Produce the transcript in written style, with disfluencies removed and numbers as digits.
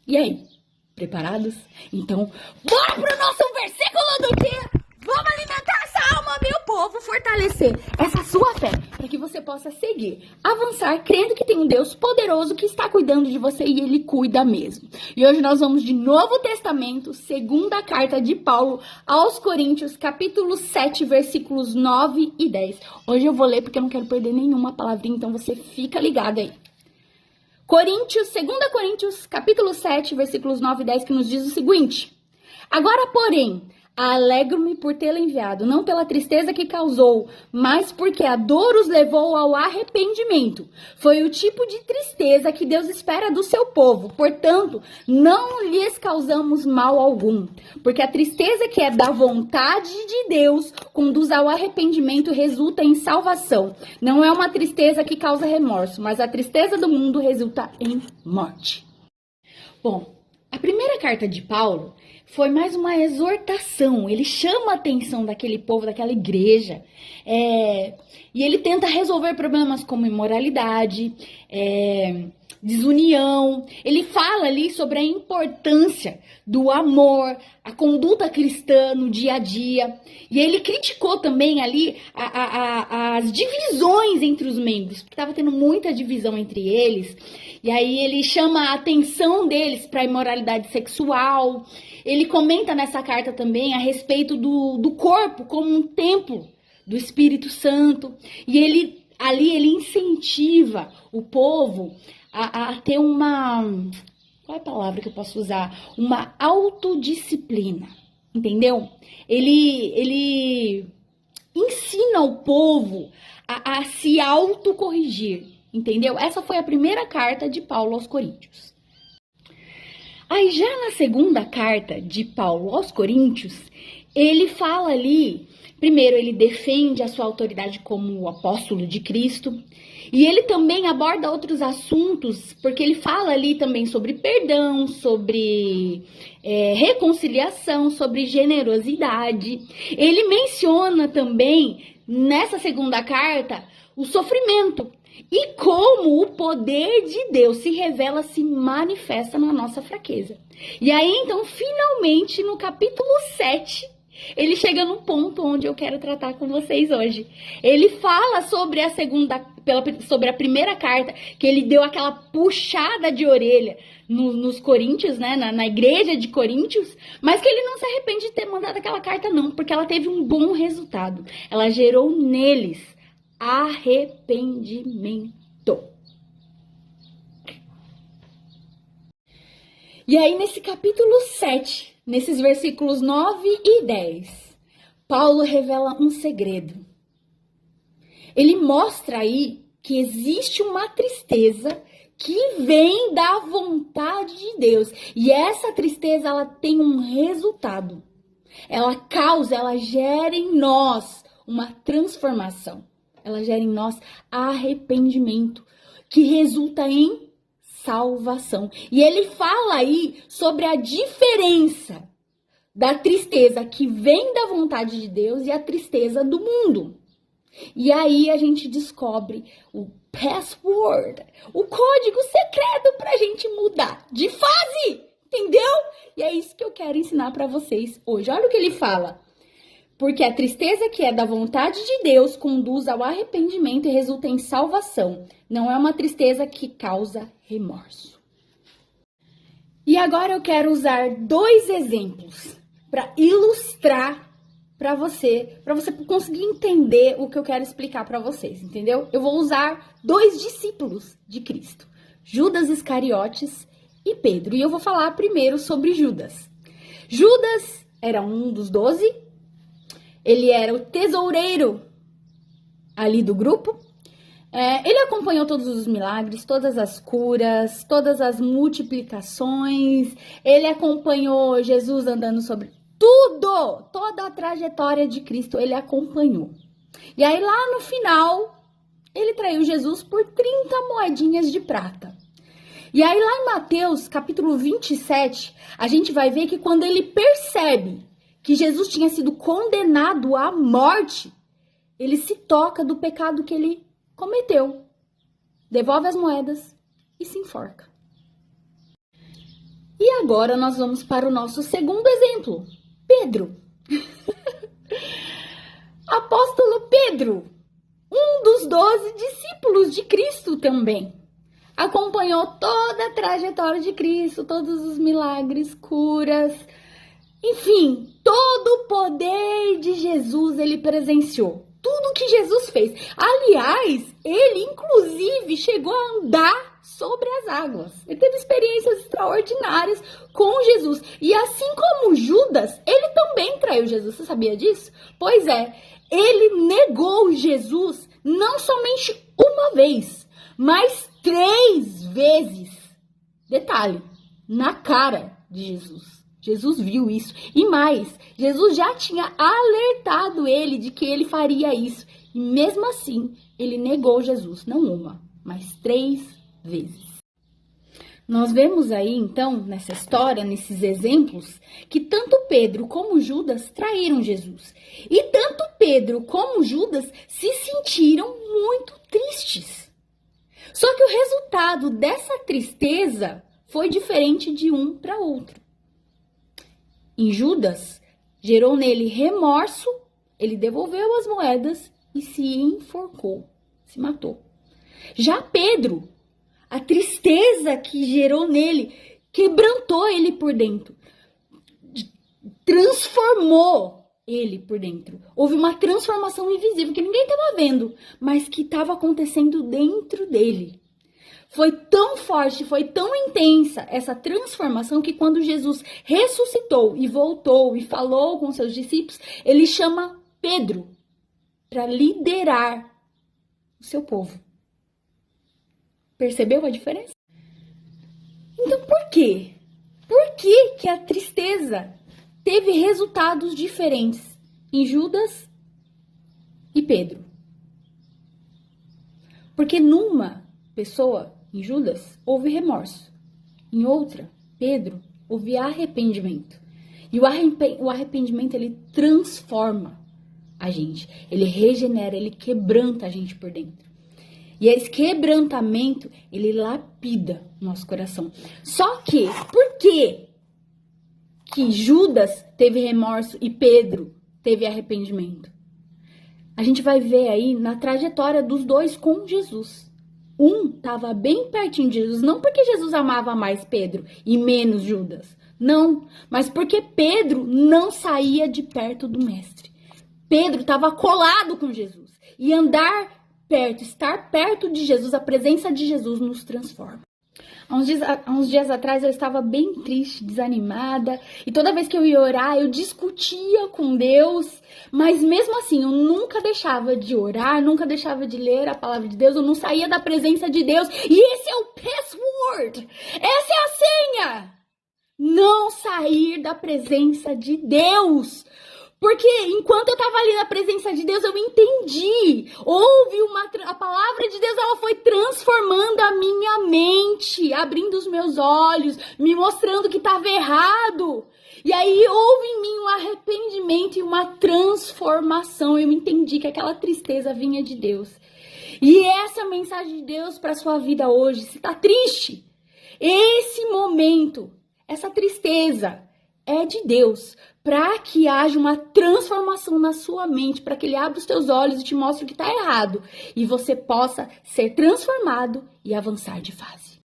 E aí, preparados? Então, bora pro nosso versículo do dia! Vamos alimentar essa alma, meu povo, fortalecer essa sua fé, para que você possa seguir, avançar, crendo que tem um Deus poderoso que está cuidando de você e Ele cuida mesmo. E hoje nós vamos de Novo Testamento, segunda carta de Paulo aos Coríntios, capítulo 7, versículos 9 e 10. Hoje eu vou ler porque eu não quero perder nenhuma palavrinha, então você fica ligado aí. 2 Coríntios, capítulo 7, versículos 9 e 10, que nos diz o seguinte: Agora, porém, alegro-me por tê-lo enviado, não pela tristeza que causou, mas porque a dor os levou ao arrependimento. Foi o tipo de tristeza que Deus espera do seu povo. Portanto, não lhes causamos mal algum, porque a tristeza que é da vontade de Deus conduz ao arrependimento e resulta em salvação. Não é uma tristeza que causa remorso, mas a tristeza do mundo resulta em morte. Bom, a primeira carta de Paulo foi mais uma exortação. Ele chama a atenção daquele povo, daquela igreja. E ele tenta resolver problemas como imoralidade, desunião. Ele fala ali sobre a importância do amor, a conduta cristã no dia a dia. E ele criticou também ali as divisões entre os membros, porque estava tendo muita divisão entre eles. E aí ele chama a atenção deles para a imoralidade sexual. Ele comenta nessa carta também a respeito do corpo como um templo do Espírito Santo. E ele incentiva o povo a ter uma... Qual é a palavra que eu posso usar? Uma autodisciplina, entendeu? Ele ensina o povo a se autocorrigir, entendeu? Essa foi a primeira carta de Paulo aos Coríntios. Aí já na segunda carta de Paulo aos Coríntios, ele fala ali, primeiro ele defende a sua autoridade como o apóstolo de Cristo, e ele também aborda outros assuntos, porque ele fala ali também sobre perdão, sobre reconciliação, sobre generosidade. Ele menciona também, nessa segunda carta, o sofrimento. E como o poder de Deus se revela, se manifesta na nossa fraqueza. E aí, então, finalmente, no capítulo 7, ele chega no ponto onde eu quero tratar com vocês hoje. Ele fala sobre sobre a primeira carta, que ele deu aquela puxada de orelha nos Coríntios, né, na igreja de Coríntios, mas que ele não se arrepende de ter mandado aquela carta não, porque ela teve um bom resultado. Ela gerou neles arrependimento. E aí, nesse capítulo 7, nesses versículos 9 e 10, Paulo revela um segredo. Ele mostra aí que existe uma tristeza que vem da vontade de Deus. E essa tristeza, ela tem um resultado. Ela gera em nós uma transformação. Ela gera em nós arrependimento, que resulta em salvação. E ele fala aí sobre a diferença da tristeza que vem da vontade de Deus e a tristeza do mundo. E aí a gente descobre o password, o código secreto pra gente mudar de fase, entendeu? E é isso que eu quero ensinar pra vocês hoje. Olha o que ele fala. Porque a tristeza que é da vontade de Deus conduz ao arrependimento e resulta em salvação. Não é uma tristeza que causa remorso. E agora eu quero usar 2 exemplos para ilustrar para você conseguir entender o que eu quero explicar para vocês, entendeu? Eu vou usar 2 discípulos de Cristo, Judas Iscariotes e Pedro. E eu vou falar primeiro sobre Judas. Judas era um dos 12. Ele era o tesoureiro ali do grupo. Ele acompanhou todos os milagres, todas as curas, todas as multiplicações. Ele acompanhou Jesus andando sobre tudo, toda a trajetória de Cristo ele acompanhou. E aí lá no final, ele traiu Jesus por 30 moedinhas de prata. E aí lá em Mateus, capítulo 27, a gente vai ver que quando ele percebe que Jesus tinha sido condenado à morte, ele se toca do pecado que ele cometeu, devolve as moedas e se enforca. E agora nós vamos para o nosso segundo exemplo, Pedro. Apóstolo Pedro, um dos 12 discípulos de Cristo também. Acompanhou toda a trajetória de Cristo, todos os milagres, curas, enfim, todo o poder de Jesus ele presenciou. Tudo que Jesus fez. Aliás, ele inclusive chegou a andar sobre as águas. Ele teve experiências extraordinárias com Jesus. E assim como Judas, ele também traiu Jesus. Você sabia disso? Pois é, ele negou Jesus não somente uma vez, mas 3 vezes. Detalhe, na cara de Jesus. Jesus viu isso. E mais, Jesus já tinha alertado ele de que ele faria isso. E mesmo assim, ele negou Jesus. Não uma, mas 3 vezes. Nós vemos aí, então, nessa história, nesses exemplos, que tanto Pedro como Judas traíram Jesus. E tanto Pedro como Judas se sentiram muito tristes. Só que o resultado dessa tristeza foi diferente de um para outro. Em Judas, gerou nele remorso, ele devolveu as moedas e se enforcou, se matou. Já Pedro, a tristeza que gerou nele, quebrantou ele por dentro, transformou ele por dentro. Houve uma transformação invisível que ninguém estava vendo, mas que estava acontecendo dentro dele. Foi tão forte, foi tão intensa essa transformação que quando Jesus ressuscitou e voltou e falou com seus discípulos, ele chama Pedro para liderar o seu povo. Percebeu a diferença? Então por quê? Por que a tristeza teve resultados diferentes em Judas e Pedro? Porque numa pessoa, em Judas, houve remorso. Em outra, Pedro, houve arrependimento. E o arrependimento, ele transforma a gente. Ele regenera, ele quebranta a gente por dentro. E esse quebrantamento, ele lapida o nosso coração. Só que, por que Judas teve remorso e Pedro teve arrependimento? A gente vai ver aí na trajetória dos dois com Jesus. Um estava bem pertinho de Jesus, não porque Jesus amava mais Pedro e menos Judas, não, mas porque Pedro não saía de perto do mestre. Pedro estava colado com Jesus e andar perto, estar perto de Jesus, a presença de Jesus nos transforma. Há uns dias atrás eu estava bem triste, desanimada, e toda vez que eu ia orar, eu discutia com Deus, mas mesmo assim eu nunca deixava de orar, nunca deixava de ler a palavra de Deus, eu não saía da presença de Deus, e esse é o password, essa é a senha, não sair da presença de Deus. Porque enquanto eu estava ali na presença de Deus, eu entendi. A palavra de Deus, ela foi transformando a minha mente, abrindo os meus olhos, me mostrando que estava errado. E aí houve em mim um arrependimento e uma transformação. Eu entendi que aquela tristeza vinha de Deus. E essa mensagem de Deus para a sua vida hoje, se está triste, esse momento, essa tristeza é de Deus, para que haja uma transformação na sua mente, para que Ele abra os teus olhos e te mostre o que está errado, e você possa ser transformado e avançar de fase.